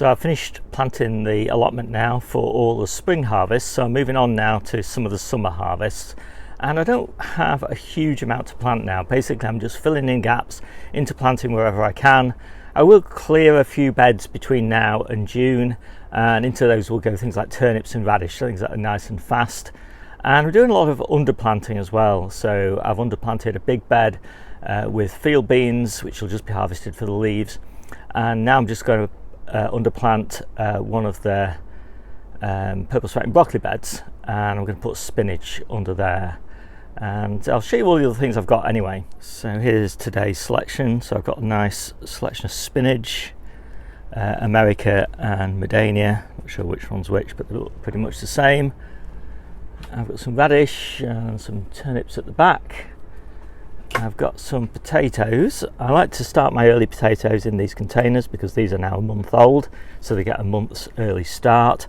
So I've finished planting the allotment now for all the spring harvests, so I'm moving on now to some of the summer harvests. And I don't have a huge amount to plant now. Basically I'm just filling in gaps, interplanting wherever I can. I will clear a few beds between now and June, and into those will go things like turnips and radish, things that are nice and fast. And we're doing a lot of underplanting as well. So I've underplanted a big bed with field beans, which will just be harvested for the leaves. And now I'm just going to underplant one of the purple sprouting broccoli beds, and I'm going to put spinach under there. And I'll show you all the other things I've got anyway. So here's today's selection. So I've got a nice selection of spinach, America and Medania. Not sure which one's which, but they look pretty much the same. I've got some radish and some turnips at the back. I've got some potatoes. I like to start my early potatoes in these containers because these are now a month old, so they get a month's early start.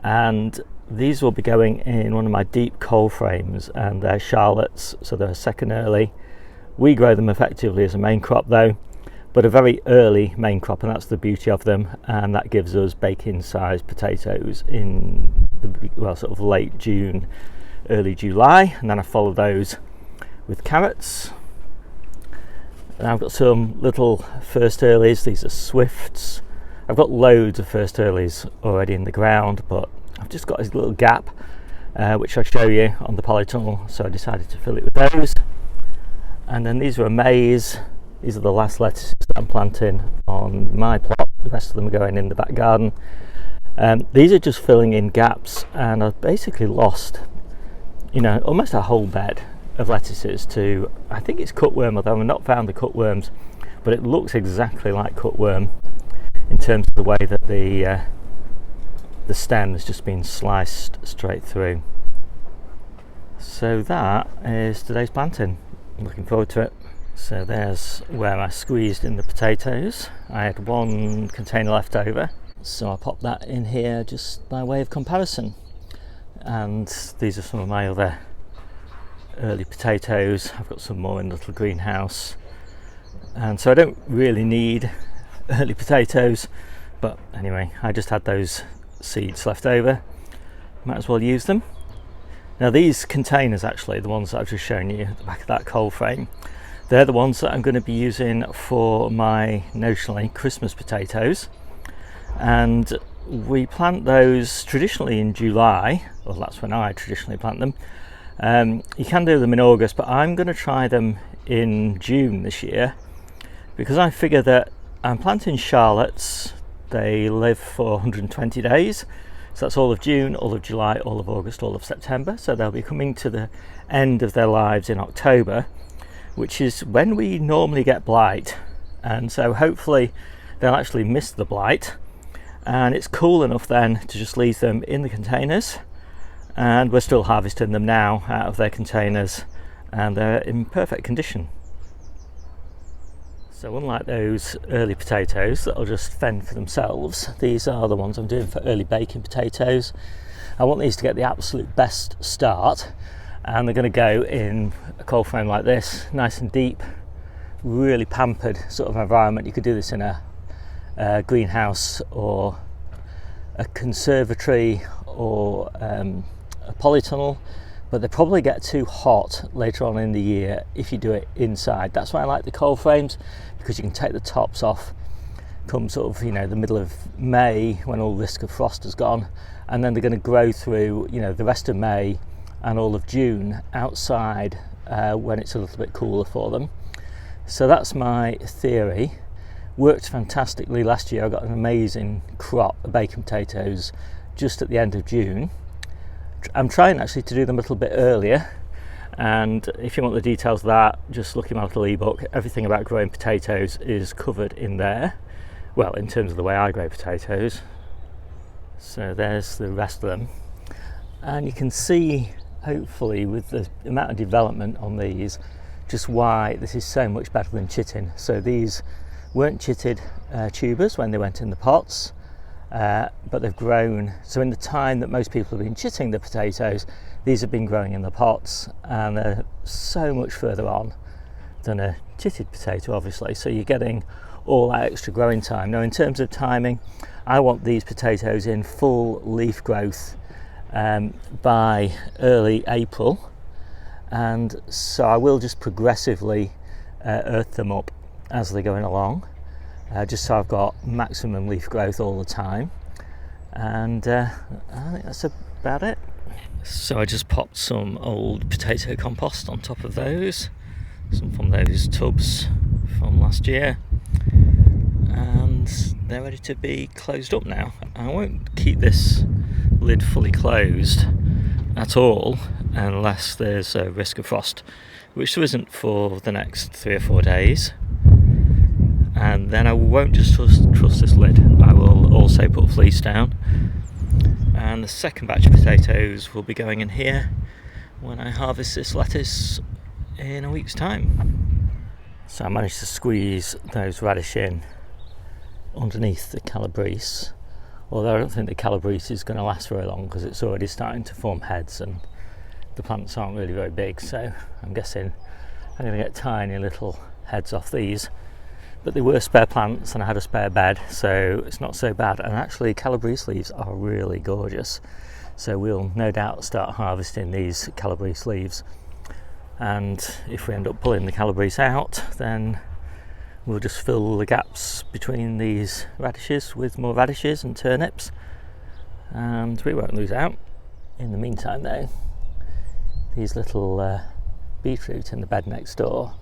And these will be going in one of my deep cold frames, and they're Charlottes, so they're a second early. We grow them effectively as a main crop though, but a very early main crop, and that's the beauty of them, and that gives us bake-in sized potatoes in the, well, sort of late June, early July. And then I follow those with carrots. And I've got some little first earlies. These are swifts. I've got loads of first earlies already in the ground, but I've just got this little gap which I'll show you on the polytunnel, so I decided to fill it with those. And then these are a maize. These are the last lettuces that I'm planting on my plot. The rest of them are going in the back garden. These are just filling in gaps, and I've basically lost, almost a whole bed of lettuces to, I think it's cutworm, although I've not found the cutworms, but it looks exactly like cutworm in terms of the way that the stem has just been sliced straight through. So that is today's planting. I'm looking forward to it. So there's where I squeezed in the potatoes. I had one container left over, so I'll pop that in here just by way of comparison. And these are some of my other early potatoes. I've got some more in the little greenhouse, and so I don't really need early potatoes, but anyway, I just had those seeds left over, might as well use them. Now these containers, actually the ones that I've just shown you at the back of that cold frame, they're the ones that I'm going to be using for my notionally Christmas potatoes, and we plant those traditionally in July. Well, that's when I traditionally plant them. You can do them in August, but I'm going to try them in June this year, because I figure that I'm planting Charlottes. They live for 120 days, so that's all of June, all of July, all of August, all of September. So they'll be coming to the end of their lives in October, which is when we normally get blight, and so hopefully they'll actually miss the blight, and it's cool enough then to just leave them in the containers. And we're still harvesting them now out of their containers, and they're in perfect condition. So unlike those early potatoes that'll just fend for themselves, these are the ones I'm doing for early baking potatoes. I want these to get the absolute best start, and they're going to go in a cold frame like this, nice and deep, really pampered sort of environment. You could do this in a greenhouse or a conservatory or a polytunnel, but they probably get too hot later on in the year if you do it inside. That's why I like the cold frames, because you can take the tops off come sort of the middle of May, when all risk of frost has gone, and then they're going to grow through the rest of May and all of June outside when it's a little bit cooler for them. So that's my theory. Worked fantastically last year. I got an amazing crop of baking potatoes just at the end of June. I'm trying actually to do them a little bit earlier, and if you want the details of that, just look in my little ebook. Everything about growing potatoes is covered in there, well, in terms of the way I grow potatoes. So there's the rest of them, and you can see hopefully with the amount of development on these just why this is so much better than chitting. So these weren't chitted tubers when they went in the pots, but they've grown. So in the time that most people have been chitting the potatoes, these have been growing in the pots, and they're so much further on than a chitted potato, obviously. So you're getting all that extra growing time. Now in terms of timing, I want these potatoes in full leaf growth by early April, and so I will just progressively earth them up as they're going along, just so I've got maximum leaf growth all the time, and I think that's about it. So I just popped some old potato compost on top of those, some from those tubs from last year, and they're ready to be closed up now. I won't keep this lid fully closed at all unless there's a risk of frost, which there isn't for the next 3 or 4 days. And then I won't just trust this lid, I will also put fleece down, and the second batch of potatoes will be going in here when I harvest this lettuce in a week's time. So I managed to squeeze those radish in underneath the calabrese, although I don't think the calabrese is going to last very long because it's already starting to form heads and the plants aren't really very big, so I'm guessing I'm going to get tiny little heads off these. But they were spare plants and I had a spare bed, so it's not so bad. And actually calabrese leaves are really gorgeous, so we'll no doubt start harvesting these calabrese leaves, and if we end up pulling the calabrese out, then we'll just fill the gaps between these radishes with more radishes and turnips, and we won't lose out. In the meantime though, these little beetroot in the bed next door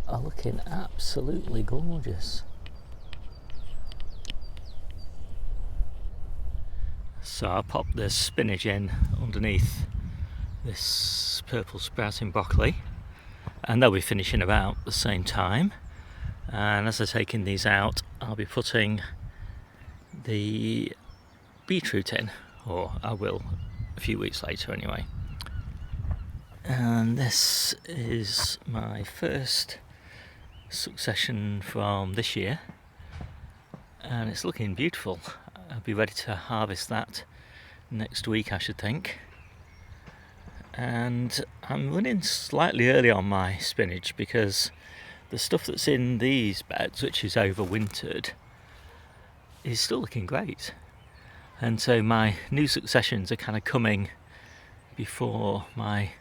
are looking absolutely gorgeous. So I'll pop the spinach in underneath this purple sprouting broccoli, and they'll be finishing about the same time. And as I'm taking these out, I'll be putting the beetroot in, or I will a few weeks later anyway. And this is my first succession from this year, and it's looking beautiful. I'll be ready to harvest that next week, I should think. And I'm running slightly early on my spinach because the stuff that's in these beds, which is overwintered, is still looking great, and so my new successions are kind of coming before my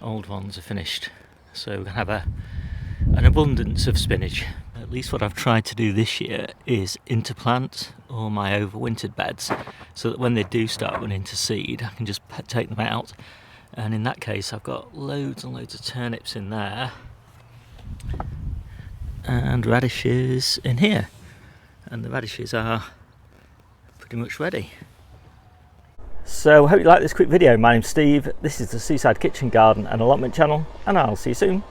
old ones are finished, so we're going to have an abundance of spinach. At least what I've tried to do this year is interplant all my overwintered beds, so that when they do start running to seed I can just take them out, and in that case I've got loads and loads of turnips in there and radishes in here, and the radishes are pretty much ready. So I hope you like this quick video. My name's Steve, this is the Seaside Kitchen Garden and Allotment channel, and I'll see you soon.